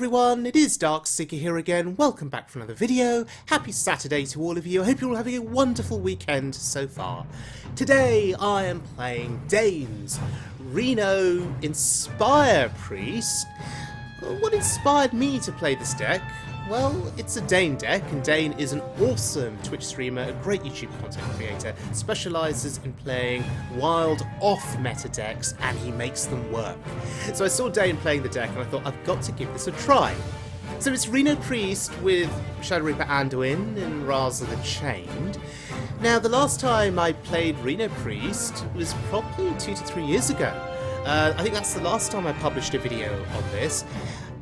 everyone, it is Darkseeker here again. Welcome back for another video. Happy Saturday to all of you. I hope you're all having a wonderful weekend so far. Today I am playing Dane's Reno Priest. What inspired me to play this deck? Well, it's a Dane deck, and Dane is an awesome Twitch streamer, a great YouTube content creator, specialises in playing wild off-meta decks, and he makes them work. So I saw Dane playing the deck, and I thought, I've got to give this a try. So it's Reno Priest with Shadow Reaper Anduin and Raza the Chained. Now, the last time I played Reno Priest was probably 2 to 3 years ago. I think that's the last time I published a video on this.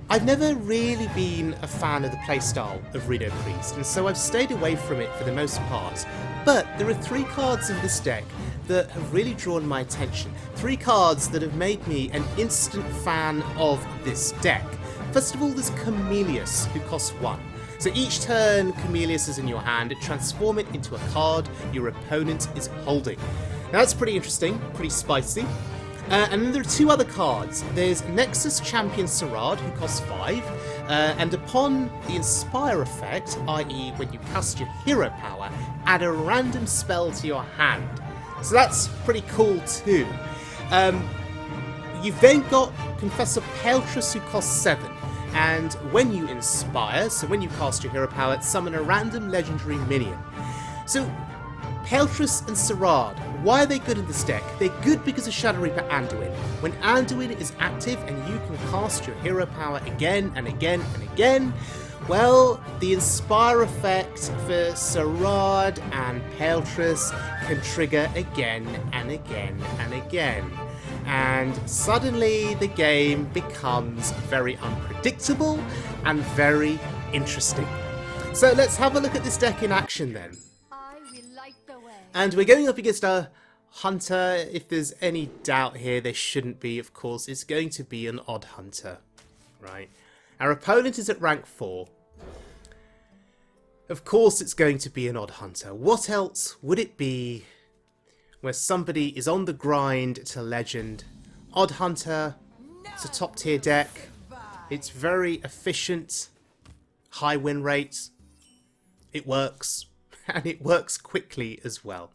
I've never really been a fan of the playstyle of Reno Priest, and so I've stayed away from it for the most part. But there are 3 cards in this deck that have really drawn my attention. 3 cards that have made me an instant fan of this deck. First of all, there's Chameleus, who costs 1. So each turn Chameleus is in your hand, transform it into a card your opponent is holding. Now that's pretty interesting, pretty spicy. And then there are 2 other cards. There's Nexus-Champion Saraad, who costs 5, and upon the Inspire effect, i.e. when you cast your hero power, add a random spell to your hand. So that's pretty cool too. You've then got Confessor Paletress, who costs 7, and when you Inspire, so when you cast your hero power, summon a random legendary minion. So Paletress and Saraad, why are they good in this deck? They're good because of Shadow Reaper Anduin. When Anduin is active and you can cast your hero power again and again and again, well, the Inspire effect for Saraad and Paletress can trigger again and again and again. And suddenly the game becomes very unpredictable and very interesting. So let's have a look at this deck in action then. And we're going up against a hunter. If there's any doubt here, there shouldn't be, of course. It's going to be an odd hunter, right? Our opponent is at rank 4. Of course it's going to be an odd hunter. What else would it be where somebody is on the grind to legend? Odd hunter, it's a top tier deck. It's very efficient, high win rate. It works. And it works quickly as well.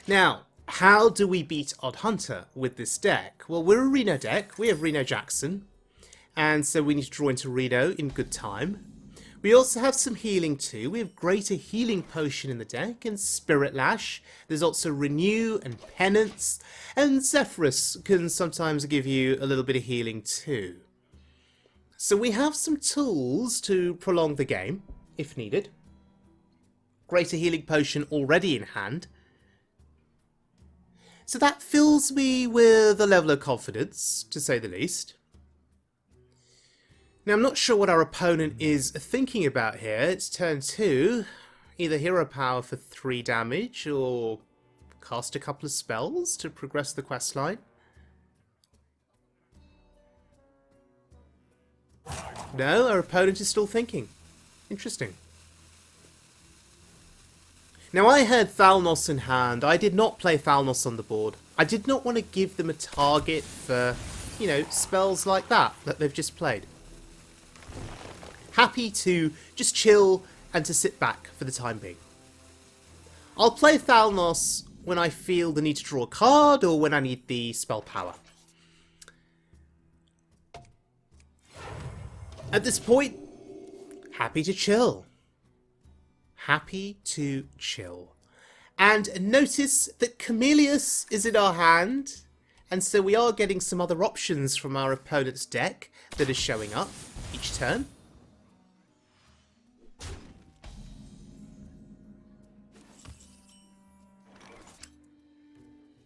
Now, how do we beat Odd Hunter with this deck? Well, we're a Reno deck. We have Reno Jackson. And so we need to draw into Reno in good time. We also have some healing too. We have Greater Healing Potion in the deck and Spirit Lash. There's also Renew and Penance. And Zephyrus can sometimes give you a little bit of healing too. So we have some tools to prolong the game, if needed. Greater Healing Potion already in hand. So that fills me with a level of confidence, to say the least. Now I'm not sure what our opponent is thinking about here. It's turn 2. Either hero power for 3 damage or cast a couple of spells to progress the questline. No, our opponent is still thinking. Interesting. Now I had Thalnos in hand. I did not play Thalnos on the board. I did not want to give them a target for, you know, spells like that they've just played. Happy to just chill and to sit back for the time being. I'll play Thalnos when I feel the need to draw a card or when I need the spell power. At this point, happy to chill. Happy to chill. And notice that Chameleus is in our hand, and so we are getting some other options from our opponent's deck that is showing up each turn.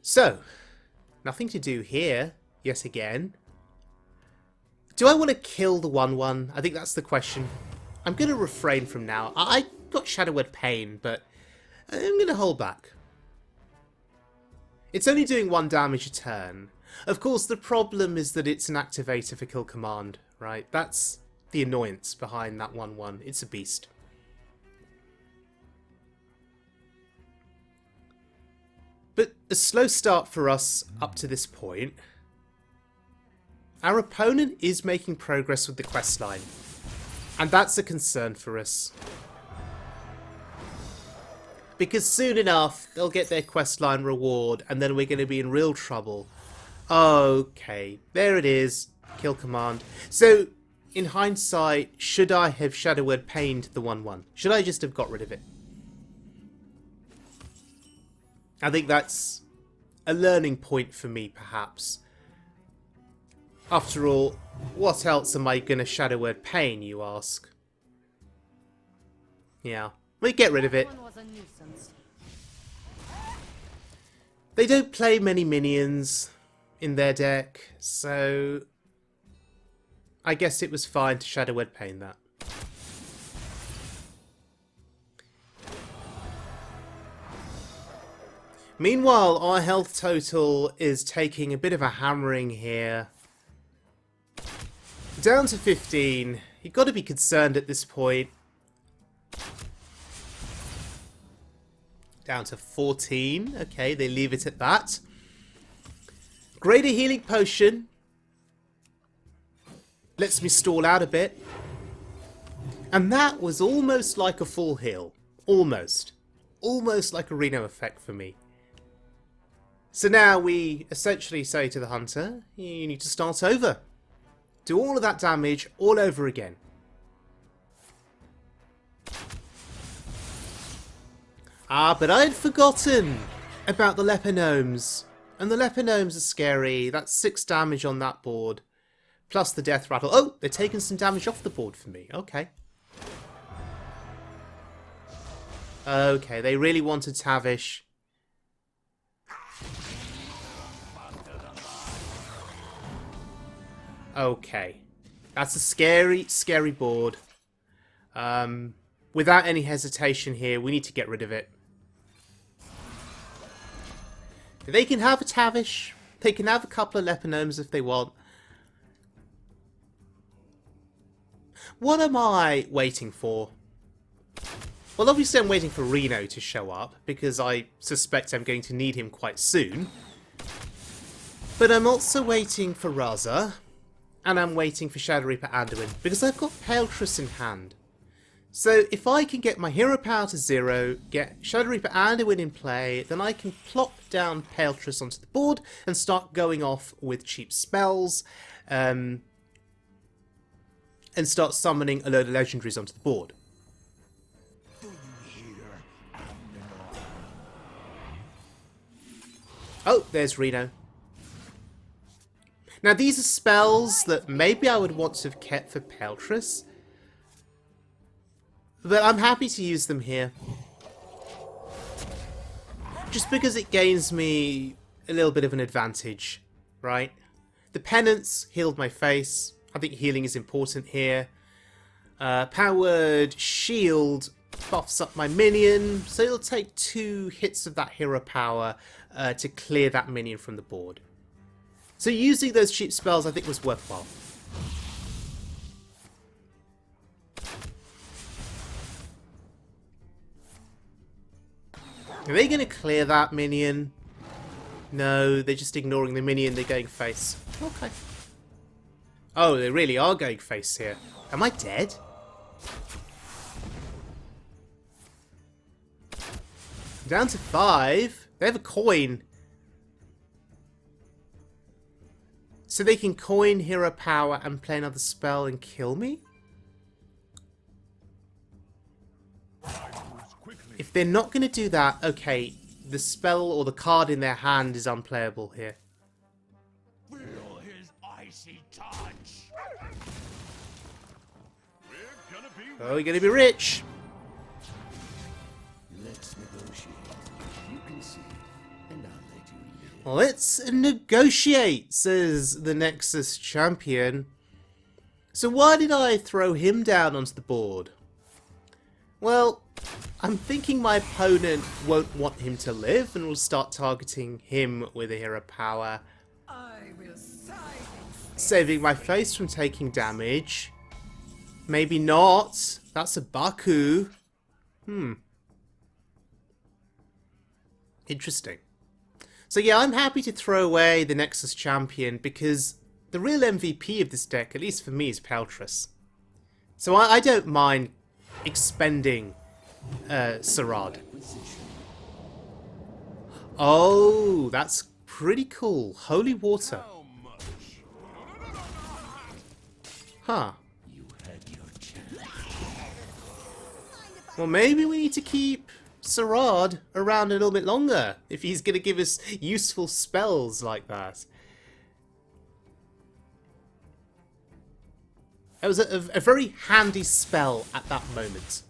So, nothing to do here, yet again. Do I want to kill the 1/1? I think that's the question. I'm going to refrain from now. I got Shadow Word Pain, but I'm going to hold back. It's only doing 1 damage a turn. Of course, the problem is that it's an activator for kill command, right? That's the annoyance behind that 1/1. It's a beast. But a slow start for us up to this point. our opponent is making progress with the quest line. And that's a concern for us. Because soon enough, they'll get their questline reward, and then we're going to be in real trouble. Okay, there it is. Kill command. So, in hindsight, should I have Shadow Word Pained the 1-1? Should I just have got rid of it? I think that's a learning point for me, perhaps. After all, what else am I going to Shadow Word Pain, you ask? Yeah, we get rid of it. They don't play many minions in their deck, so I guess it was fine to Shadow Word Pain that. Meanwhile, our health total is taking a bit of a hammering here. Down to 15. You've got to be concerned at this point. Down to 14. Okay, they leave it at that. Greater Healing Potion. Lets me stall out a bit. And that was almost like a full heal. Almost. Almost like a Reno effect for me. So now we essentially say to the hunter, you need to start over. Do all of that damage all over again. Ah, but I had forgotten about the leper gnomes. And the leper gnomes are scary. That's 6 damage on that board. Plus the death rattle. Oh, they're taking some damage off the board for me. Okay. Okay, they really wanted Tavish. Okay. That's a scary, scary board. Without any hesitation here, we need to get rid of it. They can have a Tavish. They can have a couple of leper gnomes if they want. What am I waiting for? Well, obviously I'm waiting for Reno to show up, because I suspect I'm going to need him quite soon. But I'm also waiting for Raza, and I'm waiting for Shadow Reaper Anduin, because I've got Paletress in hand. So if I can get my hero power to 0, get Shadow Reaper Anduin in play, then I can plop down Paletress onto the board and start going off with cheap spells, and start summoning a load of legendaries onto the board. Oh, there's Reno. Now these are spells that maybe I would want to have kept for Paletress, but I'm happy to use them here. Just because it gains me a little bit of an advantage, right? The Penance healed my face. I think healing is important here. Powered Shield buffs up my minion, so it'll take 2 hits of that hero power to clear that minion from the board. So using those cheap spells I think was worthwhile. Are they going to clear that minion? No, they're just ignoring the minion, they're going face. Okay. Oh, they really are going face here. Am I dead? Down to 5. They have a coin. So they can coin hero power and play another spell and kill me? If they're not going to do that, okay, the spell or the card in their hand is unplayable here. Feel his icy touch. Oh, you're going to be rich. Let's negotiate. You can see, and I'll let you live. Let's negotiate, says the Nexus-Champion. So why did I throw him down onto the board? Well, I'm thinking my opponent won't want him to live and will start targeting him with a hero power. Saving my face from taking damage. Maybe not. That's a Baku. Interesting. So yeah, I'm happy to throw away the Nexus-Champion because the real MVP of this deck, at least for me, is Paletress. So I don't mind expending Saraad. Oh, that's pretty cool. Holy water. Huh. Well, maybe we need to keep Saraad around a little bit longer if he's going to give us useful spells like that. It was a very handy spell at that moment.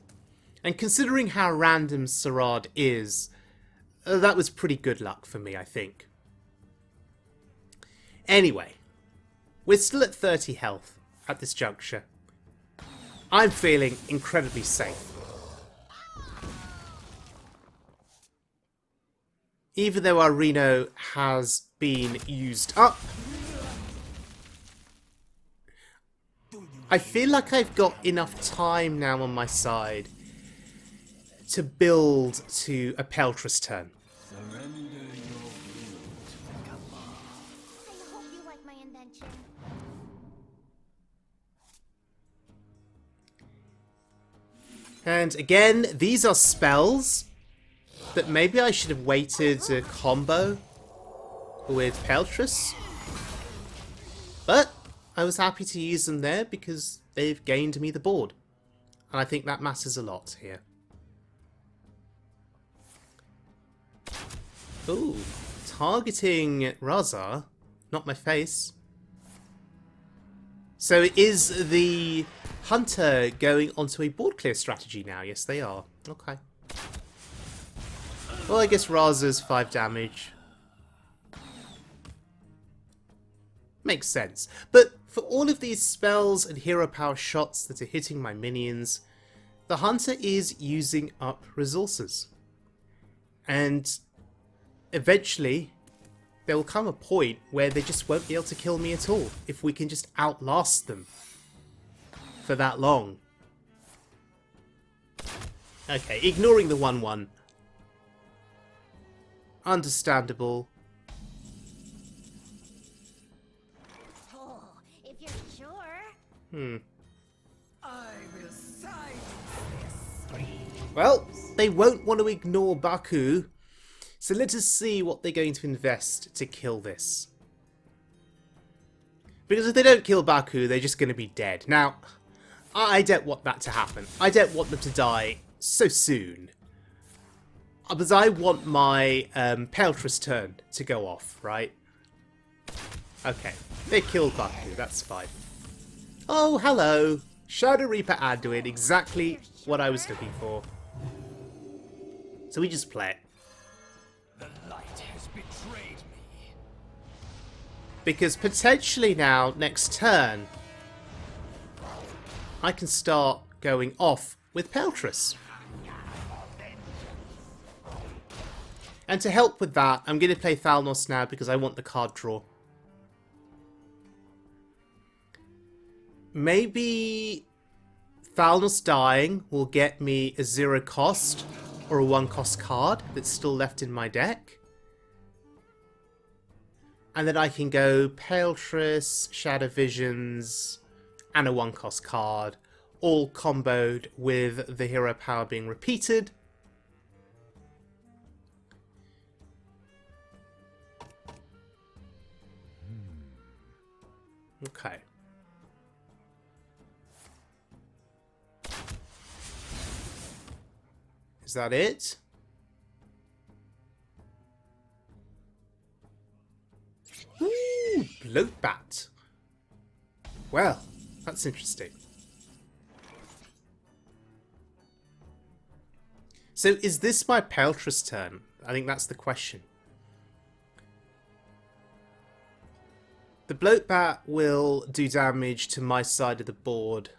And considering how random Saraad is, that was pretty good luck for me, I think. Anyway, we're still at 30 health at this juncture. I'm feeling incredibly safe. Even though our Reno has been used up, I feel like I've got enough time now on my side to build to a Paletress turn. And again, these are spells that maybe I should have waited to combo with Paletress. But I was happy to use them there because they've gained me the board. And I think that matters a lot here. Ooh, targeting Razar, not my face. So is the Hunter going onto a board clear strategy now? Yes, they are. Okay. Well, I guess Razar's 5 damage. Makes sense. But for all of these spells and hero power shots that are hitting my minions, the Hunter is using up resources. And eventually, there will come a point where they just won't be able to kill me at all if we can just outlast them for that long. Okay, ignoring the 1-1. Understandable. Oh, if you're sure. I will silence this. Well, they won't want to ignore Baku, so let us see what they're going to invest to kill this. Because if they don't kill Baku, they're just going to be dead. Now, I don't want that to happen. I don't want them to die so soon. Because I want my Paletress turn to go off, right? Okay, they killed Baku, that's fine. Oh, hello! Shadow Reaper Anduin, exactly what I was looking for. So we just play it. The light has betrayed me. Because potentially now, next turn, I can start going off with Paletress. And to help with that, I'm going to play Thalnos now because I want the card draw. Maybe Thalnos dying will get me a 0 cost or a 1 cost card that's still left in my deck. And then I can go Paletress, Shadow Visions, and a 1 cost card, all comboed with the hero power being repeated. Okay. Is that it? Ooh, Bloatbat. Well, that's interesting. So is this my Paletress turn? I think that's the question. The Bloatbat will do damage to my side of the board.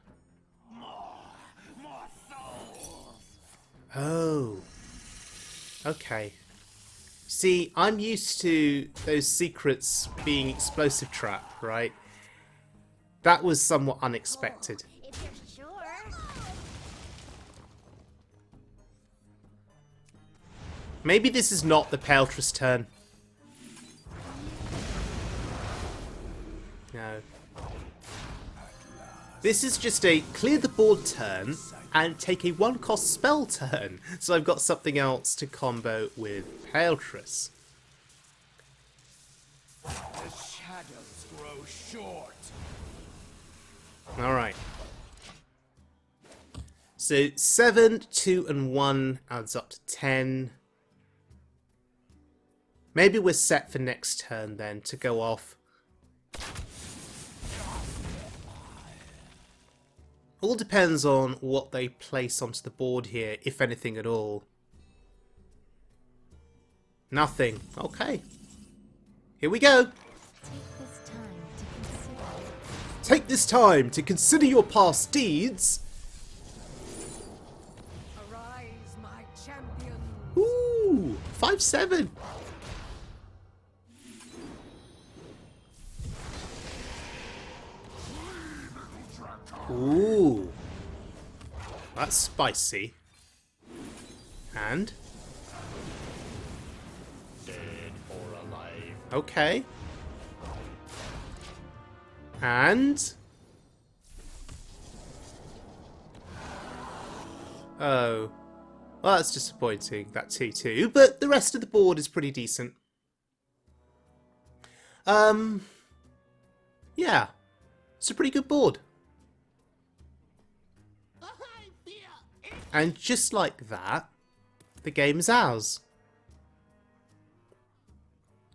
Oh. Okay. See, I'm used to those secrets being explosive trap, right? That was somewhat unexpected. Oh, if you're sure. Maybe this is not the Paletress turn. No. This is just a clear the board turn and take a 1-cost spell turn. So I've got something else to combo with Paletress. The shadows grow short. Alright. So 7, 2 and 1 adds up to 10. Maybe we're set for next turn then to go off. All depends on what they place onto the board here, if anything at all. Nothing. Okay. Here we go. Take this time to consider your past deeds. Arise, my champion. Ooh, 5/7. Ooh, that's spicy. And Dead or alive. okay. And oh, well, that's disappointing. That 2/2, but the rest of the board is pretty decent. Yeah, it's a pretty good board. And just like that, the game is ours.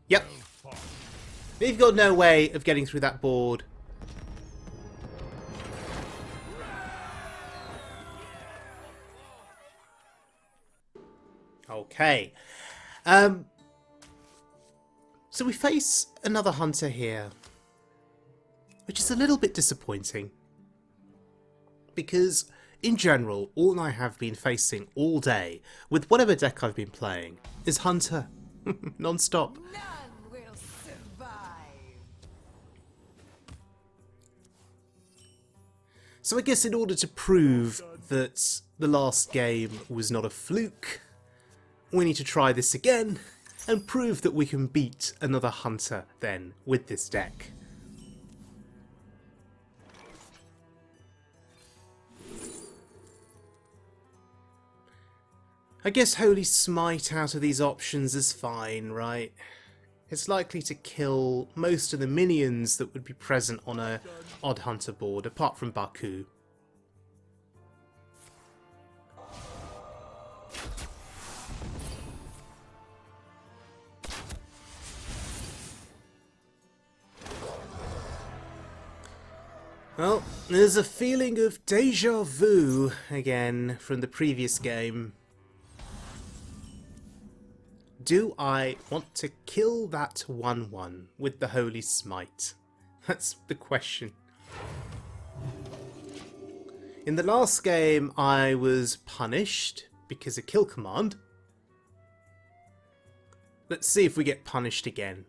Yep. We've got no way of getting through that board. Okay. So we face another hunter here, which is a little bit disappointing. Because in general, all I have been facing all day, with whatever deck I've been playing, is Hunter. Non-stop. None will survive. So I guess in order to prove that the last game was not a fluke, we need to try this again, and prove that we can beat another Hunter then, with this deck. I guess Holy Smite out of these options is fine, right? It's likely to kill most of the minions that would be present on a Odd Hunter board, apart from Baku. Well, there's a feeling of deja vu again from the previous game. Do I want to kill that 1/1 with the Holy Smite? That's the question. In the last game, I was punished because of kill command. Let's see if we get punished again.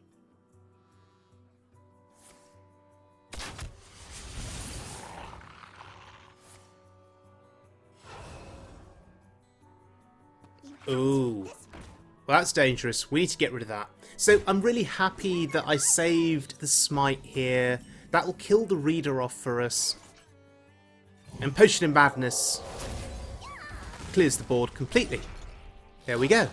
Ooh. Well, that's dangerous. We need to get rid of that. So I'm really happy that I saved the Smite here. That will kill the Reader off for us. And Potion of Madness clears the board completely. There we go.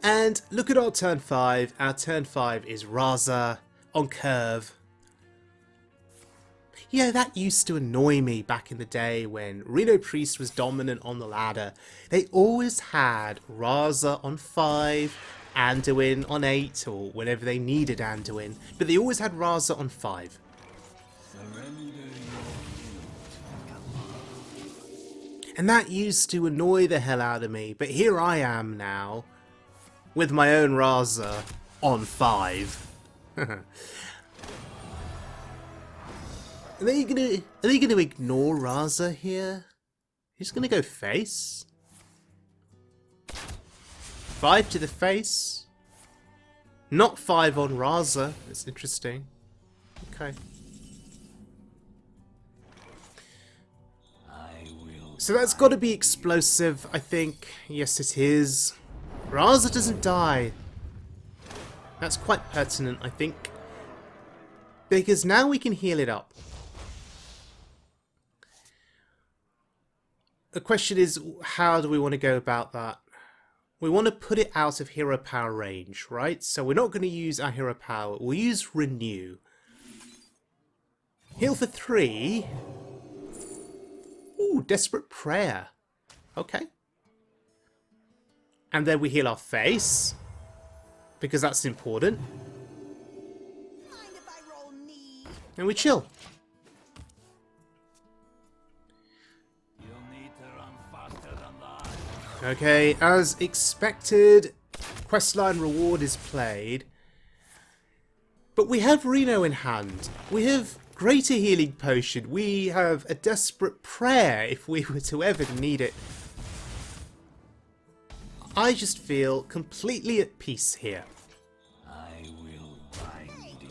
And look at our turn 5. Our turn 5 is Raza on curve. Yeah, that used to annoy me back in the day when Reno Priest was dominant on the ladder. They always had Raza on 5, Anduin on 8, or whenever they needed Anduin, but they always had Raza on 5. And that used to annoy the hell out of me, but here I am now, with my own Raza on 5. Are they gonna ignore Raza here? He's gonna go face? 5 to the face? Not 5 on Raza. That's interesting. Okay. So that's got to be explosive, I think. Yes, it is. Raza doesn't die. That's quite pertinent, I think. Because now we can heal it up. The question is, how do we want to go about that? We want to put it out of hero power range, right? So we're not going to use our hero power. We'll use Renew. Heal for 3. Ooh, Desperate Prayer. Okay. And then we heal our face, because that's important. Mind if I roll knee? And we chill. You'll need to run faster than that. Okay, as expected, questline reward is played. But we have Reno in hand. We have Greater Healing Potion. We have a Desperate Prayer if we were to ever need it. I just feel completely at peace here. I will bind you.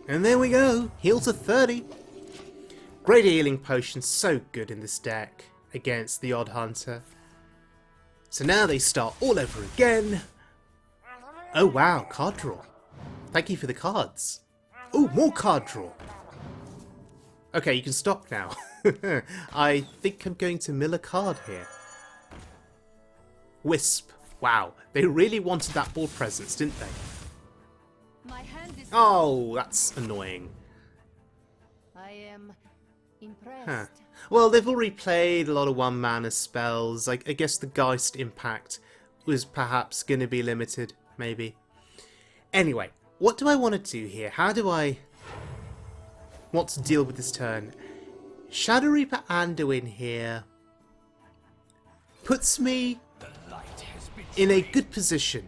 And there we go. Heal to 30. Greater Healing Potion, so good in this deck against the Odd Hunter. So now they start all over again. Oh wow, card draw. Thank you for the cards. Oh, more card draw. Okay, you can stop now. I think I'm going to mill a card here. Wisp. Wow, they really wanted that board presence, didn't they? My hand is. Oh, that's annoying. I am impressed. Huh. Well, they've already played a lot of one-mana spells. I guess the Geist impact was perhaps going to be limited, maybe. Anyway, what do I want to do here? How do I want to deal with this turn? Shadow Reaper Anduin here puts me in a good position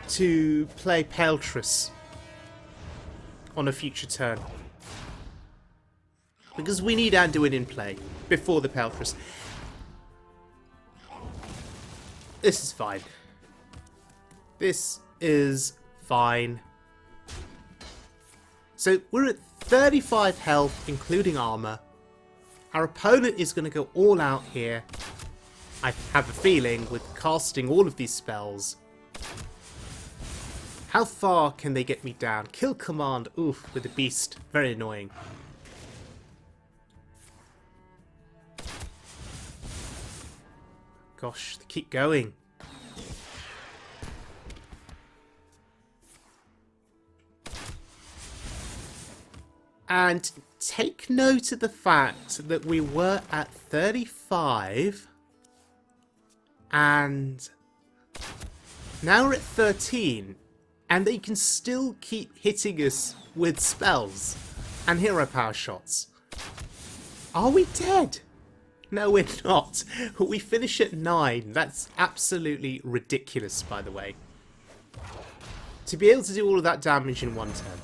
to play Paletress on a future turn. Because we need Anduin in play before the Paletress. This is fine. This is fine. So we're at 35 health, including armor. Our opponent is going to go all out here. I have a feeling with casting all of these spells. How far can they get me down? Kill command, oof, with the beast. Very annoying. Gosh, they keep going. And take note of the fact that we were at 35 and now we're at 13 and they can still keep hitting us with spells and hero power shots. Are we dead? No, we're not. We finish at 9. That's absolutely ridiculous, by the way. To be able to do all of that damage in one turn.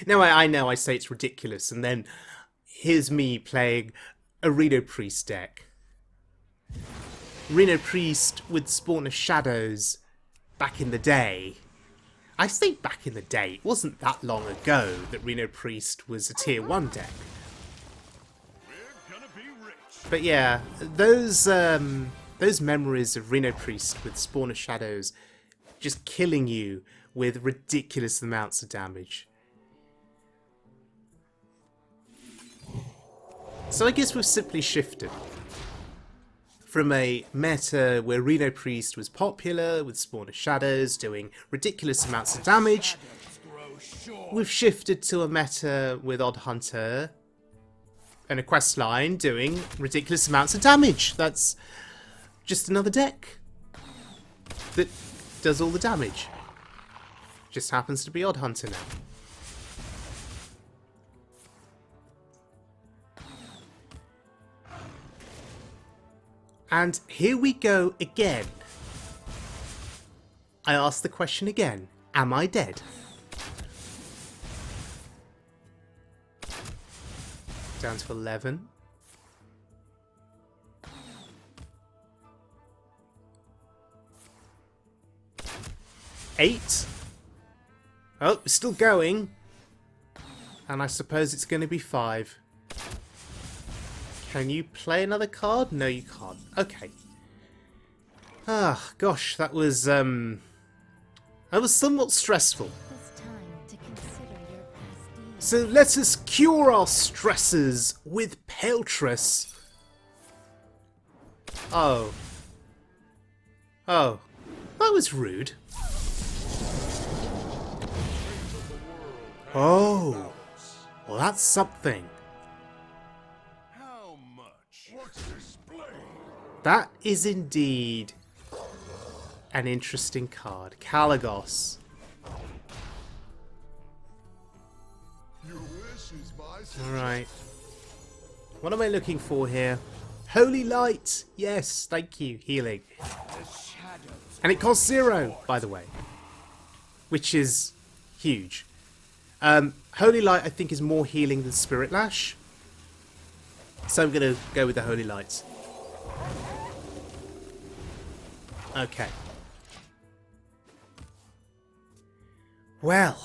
Now, I know I say it's ridiculous, and then here's me playing a Reno Priest deck. Reno Priest with Spawn of Shadows back in the day. I say back in the day, it wasn't that long ago that Reno Priest was a tier 1 deck. But yeah, those memories of Reno Priest with Spawn of Shadows just killing you with ridiculous amounts of damage. So I guess we've simply shifted from a meta where Reno Priest was popular with Spawn of Shadows doing ridiculous amounts of damage. We've shifted to a meta with Odd Hunter and a quest line doing ridiculous amounts of damage. That's just another deck that does all the damage. Just happens to be Odd Hunter now. And here we go again. I ask the question again. Am I dead? Down to 11. Eight. Oh, it's still going. And I suppose it's going to be 5. Can you play another card? No, you can't. Okay. Ah, gosh, that was somewhat stressful. It's time to consider your past deeds. So let us cure our stresses with Paletress. Oh. Oh. That was rude. Oh. Well, that's something. How much? What's display? That is indeed an interesting card. Kalagos. Your wish is my Alright. What am I looking for here? Holy Light! Yes, thank you. Healing. And it costs 0, by the way. Which is huge. Holy Light, I think, is more healing than Spirit Lash. So I'm going to go with the Holy Light. Okay. Well.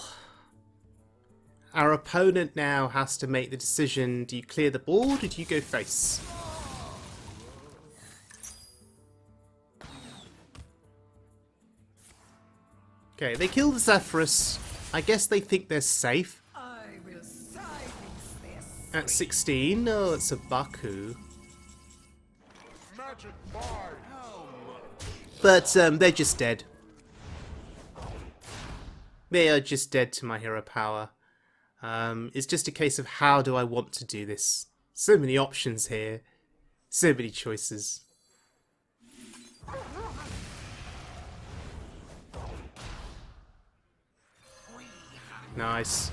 Our opponent now has to make the decision, do you clear the board or do you go face? Okay, they kill the Zephyrus. I guess they think they're safe. I will silence this. At 16, oh, it's a Baku. magic by how much? But they're just dead. They are just dead to my hero power. It's just a case of how do I want to do this. So many options here. So many choices. Nice.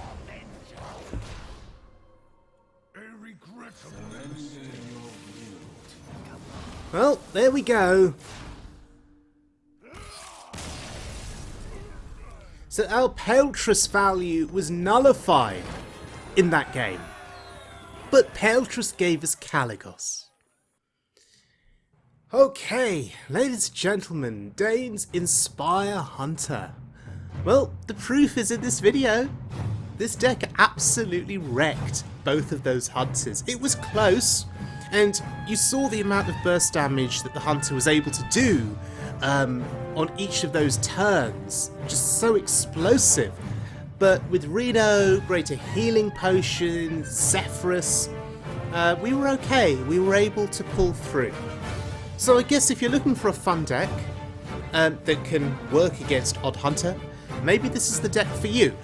A regrettable mistake. Well, there we go. So our Paletress value was nullified in that game. But Paletress gave us Kalagos. Okay, ladies and gentlemen, Dane's Inspire Hunter. Well, the proof is in this video. This deck absolutely wrecked both of those hunters. It was close, and you saw the amount of burst damage that the hunter was able to do on each of those turns. Just so explosive. But with Reno, greater healing potion, Zephyrus, we were okay. We were able to pull through. So I guess if you're looking for a fun deck that can work against Odd Hunter, maybe this is the deck for you.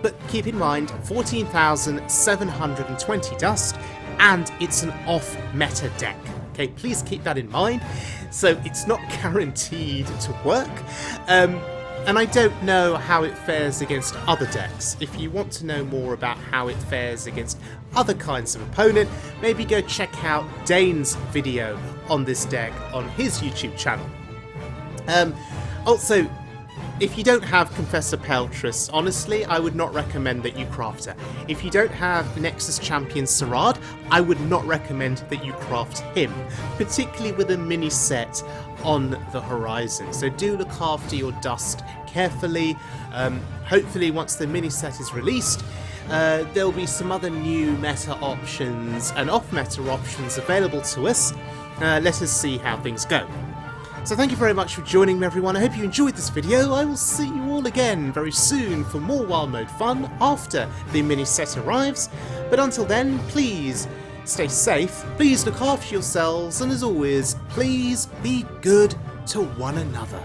But keep in mind, 14,720 dust, and it's an off-meta deck. Okay, please keep that in mind. So it's not guaranteed to work. And I don't know how it fares against other decks. If you want to know more about how it fares against other kinds of opponent, maybe go check out Dane's video on this deck on his YouTube channel. Also, if you don't have Confessor Paletress, honestly, I would not recommend that you craft her. If you don't have Nexus-Champion Saraad, I would not recommend that you craft him, particularly with a mini set on the horizon. So do look after your dust carefully. Hopefully once the mini set is released, there'll be some other new meta options and off-meta options available to us. Let us see how things go. So thank you very much for joining me, everyone. I hope you enjoyed this video. I will see you all again very soon for more Wild Mode fun after the mini set arrives. But until then, please stay safe, please look after yourselves, and as always, please be good to one another.